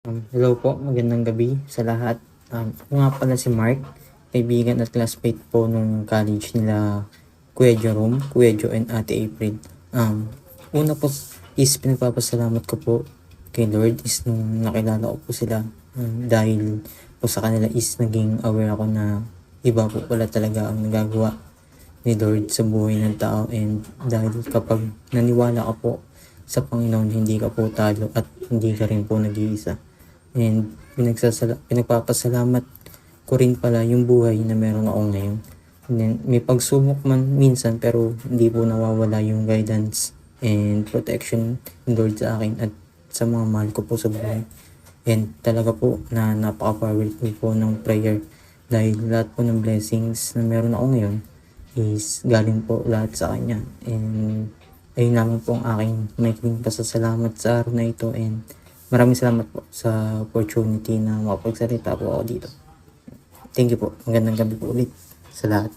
Hello po, magandang gabi sa lahat. Ako nga pala si Mark, kaibigan at classmate po nung college nila Kuya Jerome, Kuya Joe and Ate April. Una po is pinagpapasalamat ko po kay Lord is nung nakilala ko po sila. Dahil po sa kanila is naging aware ako na iba po pala talaga ang nagagawa ni Lord sa buhay ng tao, and dahil kapag naniwala ka po sa Panginoon, hindi ka po talo at hindi ka rin po nag-iisa. And pinagpapasalamat ko rin pala yung buhay na meron ako ngayon. And then, may pagsubok man minsan, pero hindi po nawawala yung guidance and protection ng Lord sa akin at sa mga mahal ko po sa buhay. And talaga po na napaka-powerful po ng prayer, dahil lahat po ng blessings na meron ako ngayon is galing po lahat sa Kanya. And ayun naman po ang aking maikling pasasalamat sa araw na ito, and maraming salamat po sa opportunity na makapagsalita po ako dito. Thank you po. Magandang gabi po ulit sa lahat.